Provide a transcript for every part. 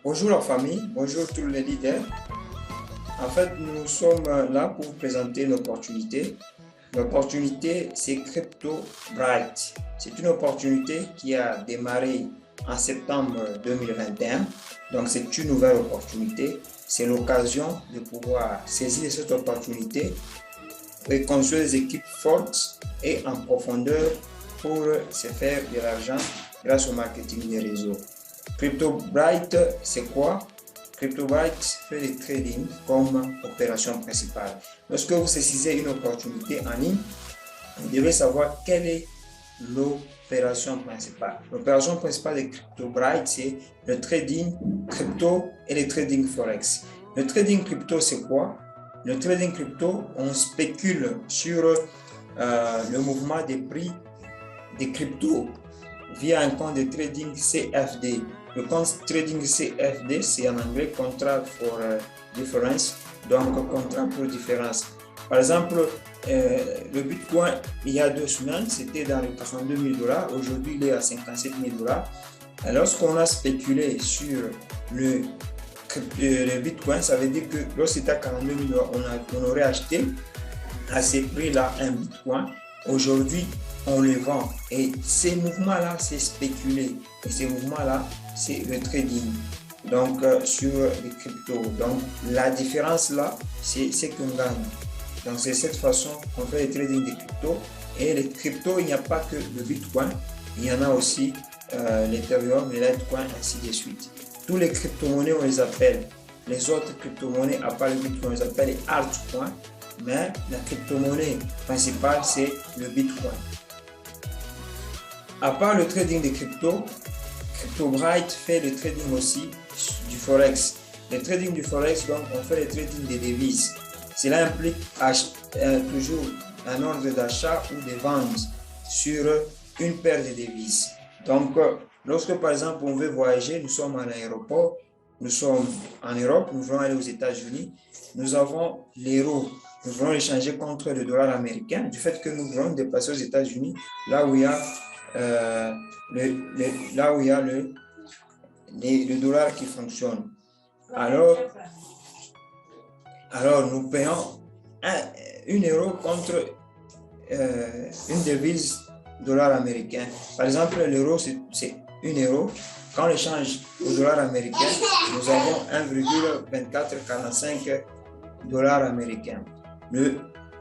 Bonjour la famille, bonjour tous les leaders. En fait, nous sommes là pour vous présenter une opportunité. L'opportunité, c'est Crypto Bright. C'est une opportunité qui a démarré en septembre 2021. Donc, c'est une nouvelle opportunité. C'est l'occasion de pouvoir saisir cette opportunité et construire des équipes fortes et en profondeur pour se faire de l'argent grâce au marketing des réseaux. CryptoBright, c'est quoi? CryptoBright fait le trading comme opération principale. Lorsque vous saisissez une opportunité en ligne, vous devez savoir quelle est l'opération principale. L'opération principale de CryptoBright, c'est le trading crypto et le trading forex. Le trading crypto, c'est quoi? Le trading crypto, on spécule sur le mouvement des prix des cryptos via un compte de trading CFD. Le compte trading CFD, c'est en anglais Contract for Difference, donc contrat pour différence. Par exemple, le Bitcoin, il y a 2 semaines, c'était dans les 82 000 $. Aujourd'hui, il est à 57 000 $. Lorsqu'on a spéculé sur le Bitcoin, ça veut dire que lorsqu'il était à 42 000 $, on aurait acheté à ces prix-là un Bitcoin. Aujourd'hui, on le vend. Et ces mouvements-là, c'est spéculer. Et ces mouvements-là, c'est le trading. Donc, sur les cryptos. Donc, la différence là, c'est ce qu'on gagne. Donc, c'est cette façon qu'on fait le trading des cryptos. Et les cryptos, il n'y a pas que le Bitcoin. Il y en a aussi l'Ethereum, le Litecoin, ainsi de suite. Tous les crypto-monnaies, on les appelle. Les autres crypto-monnaies, à part le Bitcoin, on les appelle les altcoins. Mais la crypto-monnaie principale, c'est le Bitcoin. À part le trading des cryptos, CryptoBright fait le trading aussi du Forex. Le trading du Forex, donc, on fait le trading des devises. Cela implique toujours un ordre d'achat ou de vente sur une paire de devises. Donc, lorsque par exemple on veut voyager, nous sommes à l'aéroport, nous sommes en Europe, nous voulons aller aux États-Unis, nous avons l'euro. Nous voulons l'échanger contre le dollar américain. Du fait que nous voulons déplacer aux États-Unis, là où il y a le dollar qui fonctionne. Alors nous payons 1 euro contre une devise dollar américain. Par exemple, l'euro, c'est 1 euro. Quand on l'échange au dollar américain, nous avons 1,2445 dollars américains.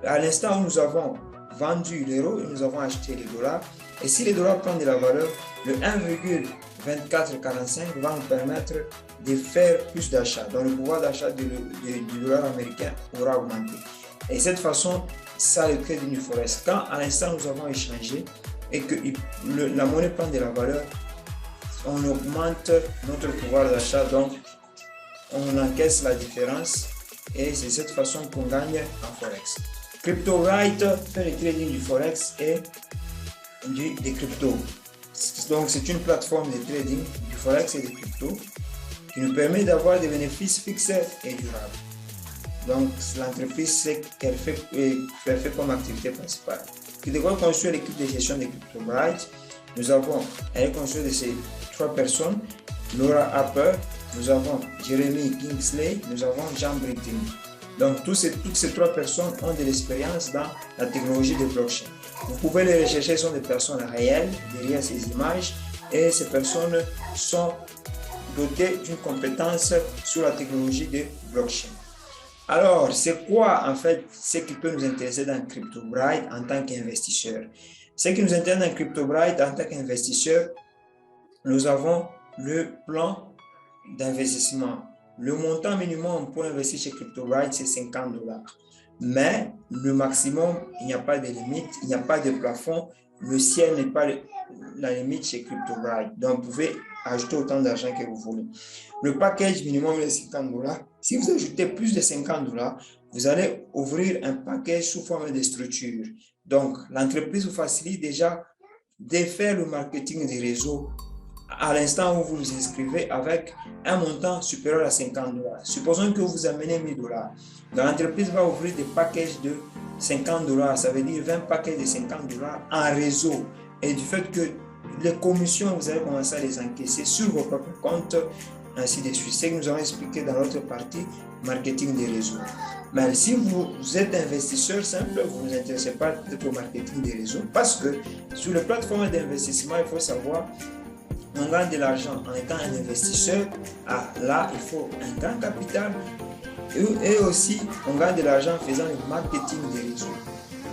À l'instant où nous avons vendu l'euro et nous avons acheté les dollars, et si les dollars prennent de la valeur, le 1,2445 va nous permettre de faire plus d'achats. Donc le pouvoir d'achat du dollar américain aura augmenté. Et de cette façon, ça le trading du forex. Quand à l'instant nous avons échangé et que la monnaie prend de la valeur, on augmente notre pouvoir d'achat, donc on encaisse la différence. Et c'est cette façon qu'on gagne en Forex. CryptoBright fait le trading du Forex et des cryptos. Donc, c'est une plateforme de trading du Forex et des cryptos qui nous permet d'avoir des bénéfices fixes et durables. Donc, l'entreprise, c'est qu'elle fait comme activité principale. Qui devrait construire l'équipe de gestion de CryptoBright. Elle est construite de ces 3 personnes. Laura Harper, nous avons Jeremy Kingsley, nous avons Jean Brittin. Donc, toutes ces 3 personnes ont de l'expérience dans la technologie de blockchain. Vous pouvez les rechercher, ce sont des personnes réelles derrière ces images et ces personnes sont dotées d'une compétence sur la technologie de blockchain. Alors, c'est quoi en fait ce qui peut nous intéresser dans CryptoBright en tant qu'investisseur? Ce qui nous intéresse dans CryptoBright en tant qu'investisseur, nous avons le plan d'investissement. Le montant minimum pour investir chez CryptoBright, c'est 50 $. Mais le maximum, il n'y a pas de limite, il n'y a pas de plafond. Le ciel n'est pas la limite chez CryptoBright. Donc, vous pouvez ajouter autant d'argent que vous voulez. Le package minimum est 50 $. Si vous ajoutez plus de 50 $, vous allez ouvrir un package sous forme de structure. Donc, l'entreprise vous facilite déjà de faire le marketing des réseaux à l'instant où vous vous inscrivez avec un montant supérieur à 50 $. Supposons que vous amenez 1 000 $. L'entreprise va ouvrir des packages de 50 $, ça veut dire 20 packages de 50 $ en réseau. Et du fait que les commissions, vous allez commencer à les encaisser sur vos propres comptes ainsi de suite. C'est ce que nous allons expliquer dans l'autre partie, marketing des réseaux. Mais si vous êtes investisseur simple, vous ne vous intéressez pas au marketing des réseaux, parce que sur les plateformes d'investissement, il faut savoir, on gagne de l'argent en étant un investisseur. Là, il faut un grand capital. Et aussi, on gagne de l'argent en faisant le marketing des réseaux.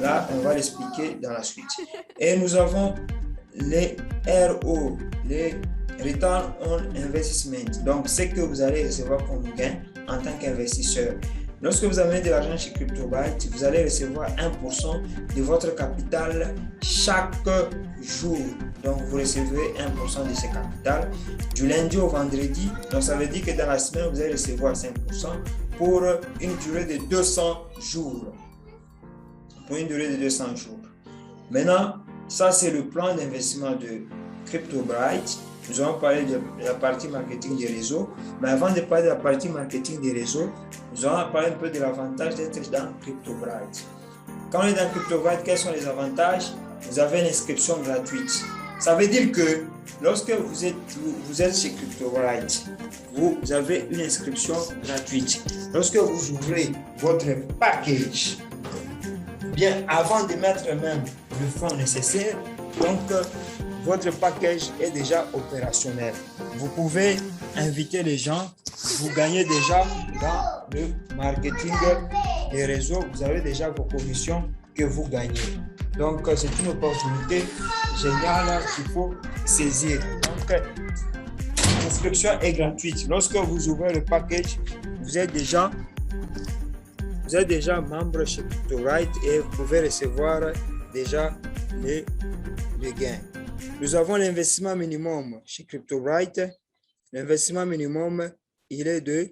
Là, on va l'expliquer dans la suite. Et nous avons les RO, les Return on Investment. Donc, c'est que vous allez recevoir comme gain en tant qu'investisseur. Lorsque vous avez de l'argent chez CryptoByte, vous allez recevoir 1% de votre capital chaque jour. Donc, vous recevez 1% de ce capital du lundi au vendredi. Donc, ça veut dire que dans la semaine, vous allez recevoir 5% pour une durée de 200 jours. Pour une durée de 200 jours. Maintenant, ça, c'est le plan d'investissement de CryptoByte. Nous allons parler de la partie marketing des réseaux. Mais avant de parler de la partie marketing des réseaux, nous allons parler un peu de l'avantage d'être dans CryptoByte. Quand on est dans CryptoByte, quels sont les avantages? Vous avez une inscription gratuite. Ça veut dire que lorsque vous êtes chez CryptoByte, vous avez une inscription gratuite. Lorsque vous ouvrez votre package, bien avant de mettre même le fonds nécessaire, donc votre package est déjà opérationnel. Vous pouvez inviter les gens, vous gagnez déjà dans le marketing des réseaux, vous avez déjà vos commissions que vous gagnez. Donc, c'est une opportunité géniale qu'il faut saisir. Donc, l'inscription est gratuite. Lorsque vous ouvrez le package, vous êtes déjà membre chez CryptoByte et vous pouvez recevoir déjà les gains. Nous avons l'investissement minimum chez CryptoByte. L'investissement minimum, il est de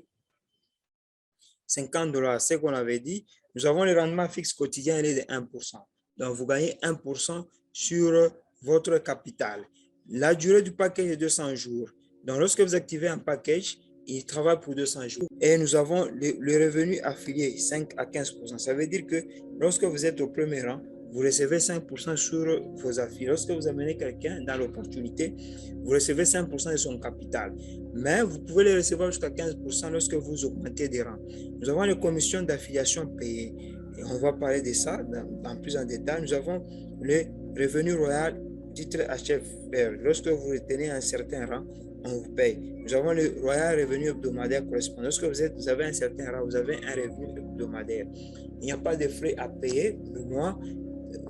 $50, c'est ce qu'on avait dit. Nous avons le rendement fixe quotidien, il est de 1%. Donc, vous gagnez 1% sur votre capital. La durée du package est 200 jours. Donc, lorsque vous activez un package, il travaille pour 200 jours. Et nous avons le revenu affilié, 5 à 15%. Ça veut dire que lorsque vous êtes au premier rang, vous recevez 5% sur vos affiliés. Lorsque vous amenez quelqu'un dans l'opportunité, vous recevez 5% de son capital. Mais vous pouvez le recevoir jusqu'à 15% lorsque vous augmentez des rangs. Nous avons les commissions d'affiliation payées. Et on va parler de ça dans plus en détail. Nous avons le revenu royal titre HFR. Lorsque vous retenez un certain rang, on vous paye. Nous avons le royal revenu hebdomadaire correspondant. Lorsque vous avez un certain rang, vous avez un revenu hebdomadaire. Il n'y a pas de frais à payer le mois.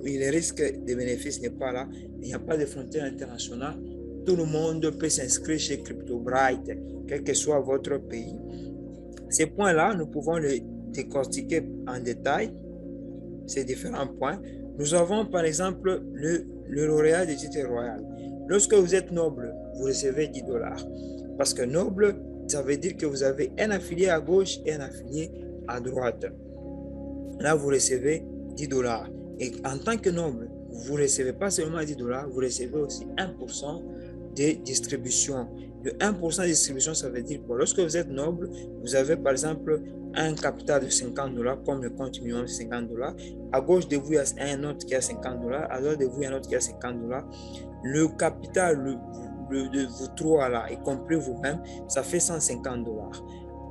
Le risque de bénéfice n'est pas là. Il n'y a pas de frontières internationales. Tout le monde peut s'inscrire chez CryptoByte, quel que soit votre pays. Ces points-là, nous pouvons les décortiquer en détail, ces différents points. Nous avons par exemple le lauréat du titre royal. Lorsque vous êtes noble, vous recevez $10. Parce que noble, ça veut dire que vous avez un affilié à gauche et un affilié à droite. Là, vous recevez $10. Et en tant que noble, vous ne recevez pas seulement $10, vous recevez aussi 1% de distribution. Le 1% de distribution, ça veut dire que lorsque vous êtes noble, vous avez par exemple un capital de $50, comme le compte minimum de $50. À gauche de vous, il y a un autre qui a $50. À droite de vous, il y a un autre qui a $50. Le capital de vous trois là, y compris vous-même, ça fait $150.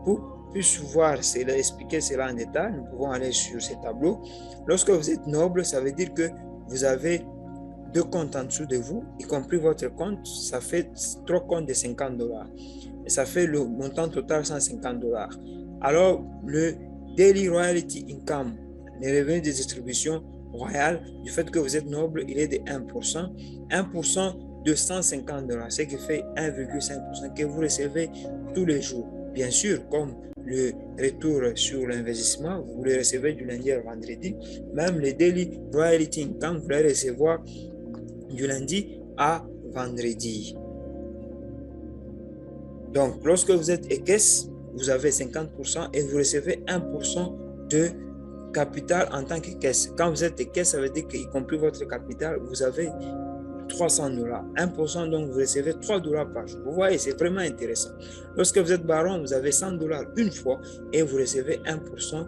Pour plus voir expliquer cela en détail, nous pouvons aller sur ce tableau. Lorsque vous êtes noble, ça veut dire que vous avez deux comptes en dessous de vous, y compris votre compte, ça fait 3 comptes de $50. Et ça fait le montant total $150. Alors, le Daily Royalty Income, les revenus de distribution royale, du fait que vous êtes noble, il est de 1%. 1% de $150, ce qui fait 1,5% que vous recevez tous les jours. Bien sûr, comme le retour sur l'investissement, vous le recevez du lundi au vendredi. Même le Daily Royalty Income, vous le recevoir du lundi à vendredi. Donc, lorsque vous êtes caisse, vous avez 50% et vous recevez 1% de capital en tant que caisse. Quand vous êtes caisse, ça veut dire qu'y compris votre capital, vous avez $300. 1%, donc vous recevez $3 par jour. Vous voyez, c'est vraiment intéressant. Lorsque vous êtes baron, vous avez $100 une fois et vous recevez 1%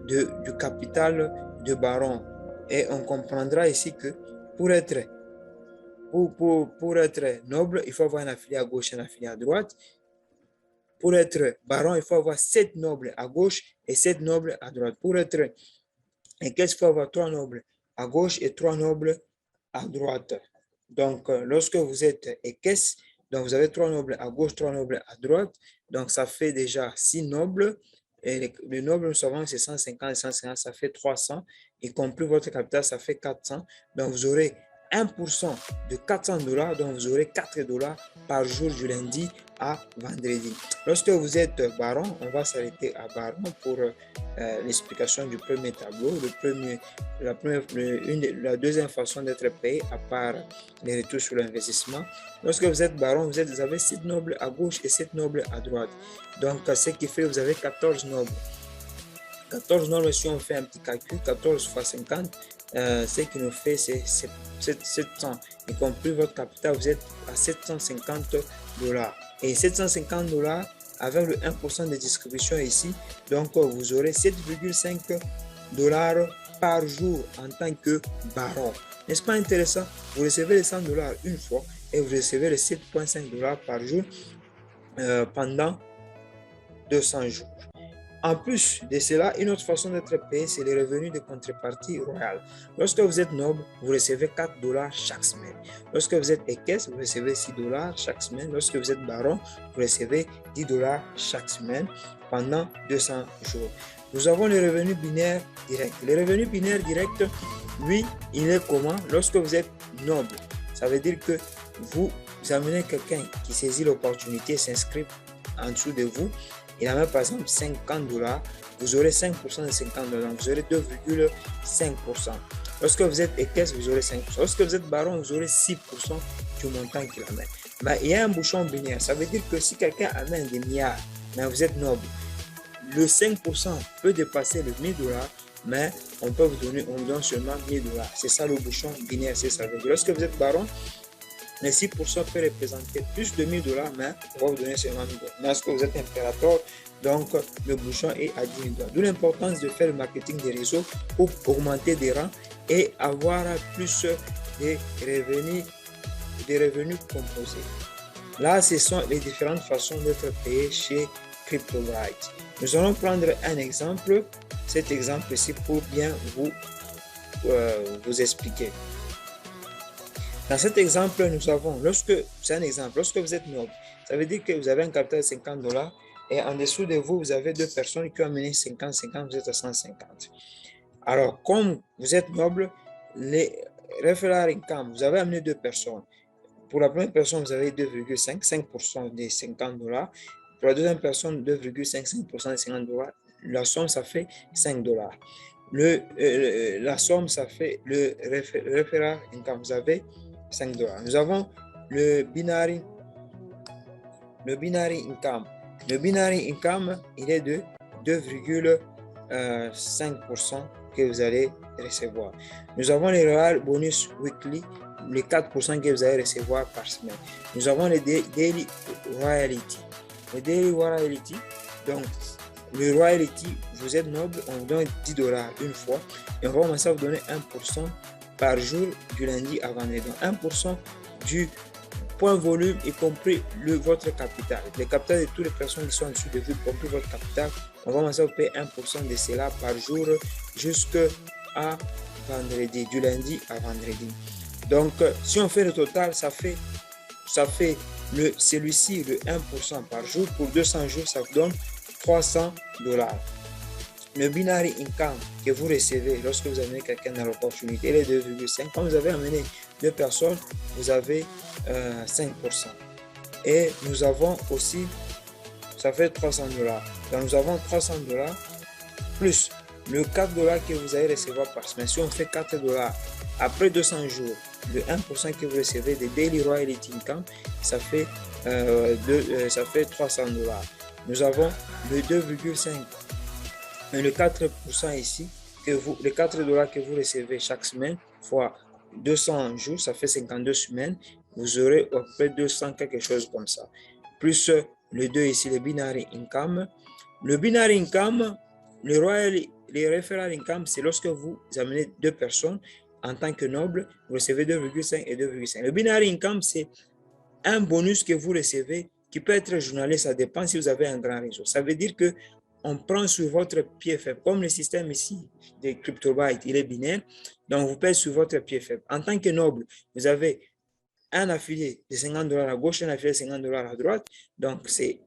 du capital de baron. Et on comprendra ici que pour être noble, il faut avoir un affilié à gauche et un affilié à droite. pour être baron, il faut avoir 7 nobles à gauche et 7 nobles à droite. Pour être équesse, il faut avoir 3 nobles à gauche et 3 nobles à droite. Donc, lorsque vous êtes équesse, donc vous avez 3 nobles à gauche, 3 nobles à droite. Donc, ça fait déjà 6 nobles. Et les nobles, nous savons, c'est 150 et 150, ça fait 300. Y compris votre capital, ça fait 400. Donc, vous aurez 1% de 400 $, donc vous aurez 4 $ par jour du lundi à vendredi. Lorsque vous êtes baron, on va s'arrêter à baron pour l'explication du premier tableau. La deuxième façon d'être payé, à part les retours sur l'investissement. Lorsque vous êtes baron, vous avez 7 nobles à gauche et 7 nobles à droite. Donc, ce qui fait que vous avez 14 nobles. 14 nobles, si on fait un petit calcul, 14 fois 50, ce qui nous fait, c'est 700. Y compris votre capital, vous êtes à 750 $. Et 750 $, avec le 1% de distribution ici, donc vous aurez 7,5 $ par jour en tant que baron. N'est-ce pas intéressant? Vous recevez les 100 $ une fois et vous recevez les 7,5 $ par jour pendant 200 jours. En plus de cela, une autre façon d'être payé, c'est les revenus de contrepartie royale. Lorsque vous êtes noble, vous recevez 4 $ chaque semaine. Lorsque vous êtes équesse, vous recevez 6 $ chaque semaine. Lorsque vous êtes baron, vous recevez 10 $ chaque semaine pendant 200 jours. Nous avons les revenus binaires directs. Les revenus binaires directs, lui, il est comment? Lorsque vous êtes noble, ça veut dire que vous amenez quelqu'un qui saisit l'opportunité, s'inscrit en dessous de vous. Il en a par exemple 50 $, vous aurez 5% de 50 $, donc vous aurez 2,5%. Lorsque vous êtes équesse, vous aurez 5%. Lorsque vous êtes baron, vous aurez 6% du montant qu'il amène. Mais il y a un bouchon binaire, ça veut dire que si quelqu'un amène des milliards, mais vous êtes noble, le 5% peut dépasser le 1000 $, mais on peut vous donne seulement 1000 $. C'est ça le bouchon binaire, c'est ça. Lorsque vous êtes baron, les 6% peut représenter plus de 1000 $, mais on va vous donner seulement 1000 $. Mais lorsque vous êtes impérateur, donc le bouchon est à 10 000 $. D'où l'importance de faire le marketing des réseaux pour augmenter des rangs et avoir plus de revenus composés. Là, ce sont les différentes façons d'être payé chez CryptoBright. Nous allons prendre un exemple, cet exemple-ci pour bien vous expliquer. Dans cet exemple, nous avons, c'est un exemple, lorsque vous êtes noble, ça veut dire que vous avez un capital de 50 $ et en dessous de vous, vous avez 2 personnes qui ont amené 50, vous êtes à 150. Alors, comme vous êtes noble, les referral income, vous avez amené 2 personnes. Pour la première personne, vous avez 2,5% des 50 $. Pour la deuxième personne, 2,55% des 50 $. La somme, ça fait 5 $. La somme, ça fait le referral income. Vous avez 5 $. Nous avons le binary income. Le binary income, il est de 2,5% que vous allez recevoir. Nous avons les royal bonus weekly, les 4% que vous allez recevoir par semaine. Nous avons les daily royalty. Le daily royalty, donc le royalty, vous êtes noble, on vous donne 10 $ une fois et on va commencer à vous donner 1% par jour du lundi à vendredi. Donc 1% du point volume, y compris votre capital. Le capital de toutes les personnes qui sont en dessous de vous, y compris votre capital, on va commencer à vous payer 1% de cela par jour jusqu'à vendredi, du lundi à vendredi. Donc, si on fait le total, ça fait celui-ci, le 1% par jour. Pour 200 jours, ça vous donne 300 $. Le binary income que vous recevez lorsque vous amenez quelqu'un dans l'opportunité, il est 2,5. Quand vous avez amené 2 personnes, vous avez 5%. Et nous avons aussi, ça fait 300 $. Donc nous avons 300 $ plus le 4 $ que vous allez recevoir par semaine. Si on fait 4 $ après 200 jours, le 1% que vous recevez de Daily Royalty Income, ça fait 300 $. Nous avons le 2,5 et le 4% ici, les 4 $ que vous recevez chaque semaine fois 200 jours, ça fait 52 semaines. Vous aurez à peu près 200 quelque chose comme ça. Plus le 2 ici, le binary income. Le binary income, les referral income, c'est lorsque vous amenez 2 personnes en tant que noble, vous recevez 2,5 et 2,5. Le binary income, c'est un bonus que vous recevez qui peut être journalier, ça dépend si vous avez un grand réseau. Ça veut dire que on prend sur votre pied faible. Comme le système ici des CryptoBytes, il est binaire, donc vous payez sur votre pied faible. En tant que noble, vous avez un affilié de 50 $ à gauche, un affilié de 50 $ à droite, donc c'est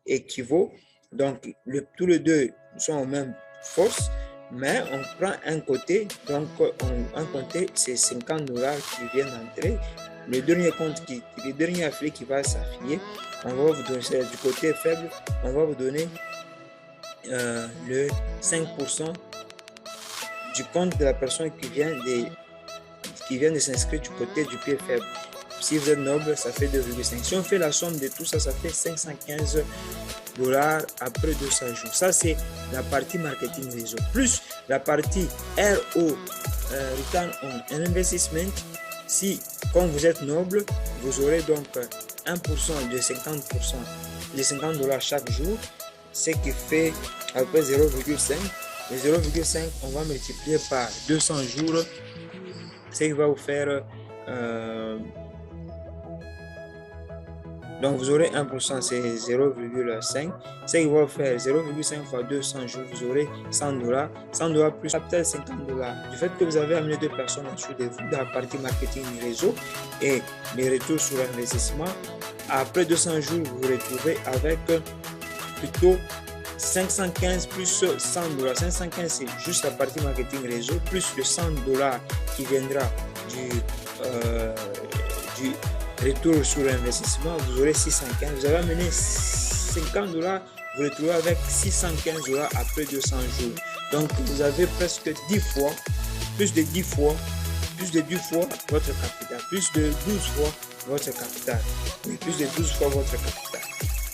équivaut. Donc, tous les deux sont en même force, mais on prend un côté, donc un côté, c'est 50 $ qui viennent d'entrer. Le dernier affilié qui va s'affilier, on va vous donner, du côté faible, on va vous donner le 5% du compte de la personne qui vient de s'inscrire du côté du pied faible. Si vous êtes noble, ça fait 2,5. Si on fait la somme de tout ça, ça fait 515 $ après 200 jours. Ça, c'est la partie marketing réseau. Plus la partie RO, Return on Investment. Si, quand vous êtes noble, vous aurez donc 1% de 50%, de 50 $ chaque jour, ce qui fait à peu près 0,5. Le 0,5, on va multiplier par 200 jours, ce qui va vous faire... donc vous aurez 1%, c'est 0,5. Ce qui va faire 0,5 fois 200 jours, vous aurez 100 $. 100 $ plus peut-être 50 $. Du fait que vous avez amené deux personnes en dessous de vous dans la partie marketing du réseau et les retours sur investissement, après 200 jours, vous vous retrouvez avec plutôt 515 plus 100 $. 515, c'est juste la partie marketing réseau, plus le 100 $ qui viendra du retour sur l'investissement, vous aurez 615. Vous avez amené 50 $, vous vous retrouvez avec 615 $ après 200 jours. Donc, vous avez presque 10 fois, plus de 10 fois votre capital, plus de 12 fois votre capital. Oui, plus de 12 fois votre capital.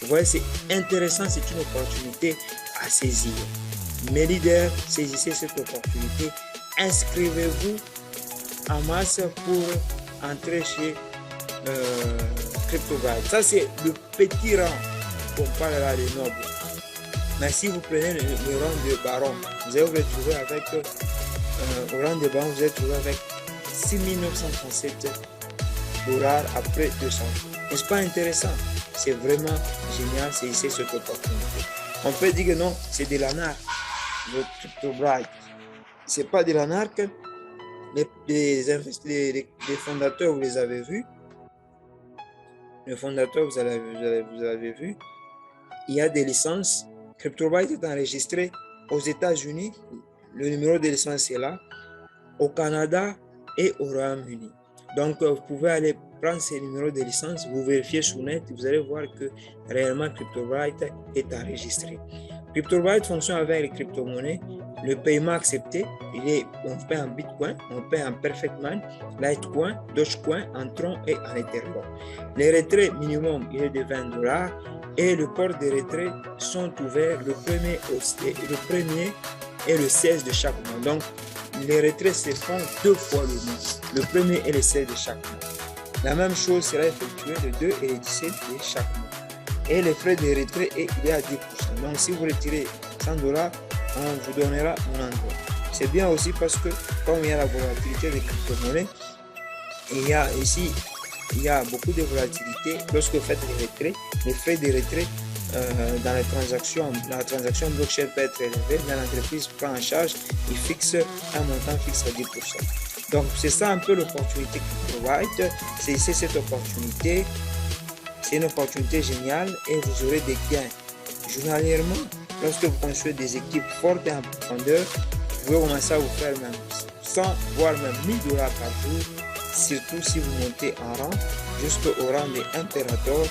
Vous voyez, c'est intéressant, c'est une opportunité à saisir. Mes leaders, saisissez cette opportunité. Inscrivez-vous en masse pour entrer chez CryptoBytes. Ça, c'est le petit rang qu'on parlera des nobles. Mais si vous prenez le rang de baron, vous allez vous retrouver avec, au rang de baron, vous allez vous retrouver avec 6 937 $ après 200. N'est-ce pas intéressant? C'est vraiment génial, c'est ici cette opportunité. On peut dire que non, c'est de l'anarque, le CryptoBytes. C'est pas de l'anarque. Les fondateurs, vous les avez vus. Le fondateur, vous avez vu, il y a des licences. CryptoBytes est enregistré aux États-Unis. Le numéro de licence est là. Au Canada et au Royaume-Uni. Donc, vous pouvez aller prendre ces numéros de licence, vous vérifiez sur net, vous allez voir que réellement CryptoBytes est enregistré. CryptoBytes fonctionne avec les crypto-monnaies. Le paiement accepté, on paie en Bitcoin, on paie en Perfectman, Litecoin, Dogecoin, en Tron et en Ethereum. Les retraits minimum, il est de 20 $ et le port des retraits sont ouverts le 1er et le 16 de chaque mois. Donc, les retraits se font 2 fois le mois, le 1er et le 16 de chaque mois. La même chose sera effectuée le 2 et le 17 de chaque mois. Et les frais de retrait, il est à 10%. Donc, si vous retirez 100 $, on vous donnera un endroit. C'est bien aussi parce que, comme il y a la volatilité des crypto-monnaies, il y a beaucoup de volatilité lorsque vous faites les retraits. Les frais de retrait dans la transaction blockchain peut être élevé, mais l'entreprise prend en charge et fixe un montant fixe à 10%. Donc, c'est ça un peu l'opportunité CryptoBytes. C'est ici cette opportunité. C'est une opportunité géniale et vous aurez des gains journalièrement. Lorsque vous construisez des équipes fortes et en profondeur, vous pouvez commencer à vous faire même 100, voire même 1000 $ par jour, surtout si vous montez en rang jusqu'au rang d'impérateur.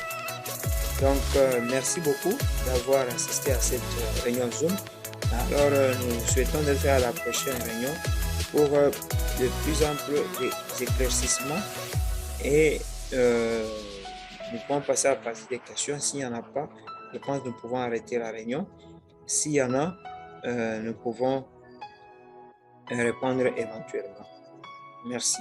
Donc, merci beaucoup d'avoir assisté à cette réunion Zoom. Alors, nous souhaitons de faire la prochaine réunion pour de plus amples éclaircissements et nous pouvons passer à la partie des questions. S'il n'y en a pas, je pense que nous pouvons arrêter la réunion. S'il y en a, nous pouvons répondre éventuellement. Merci.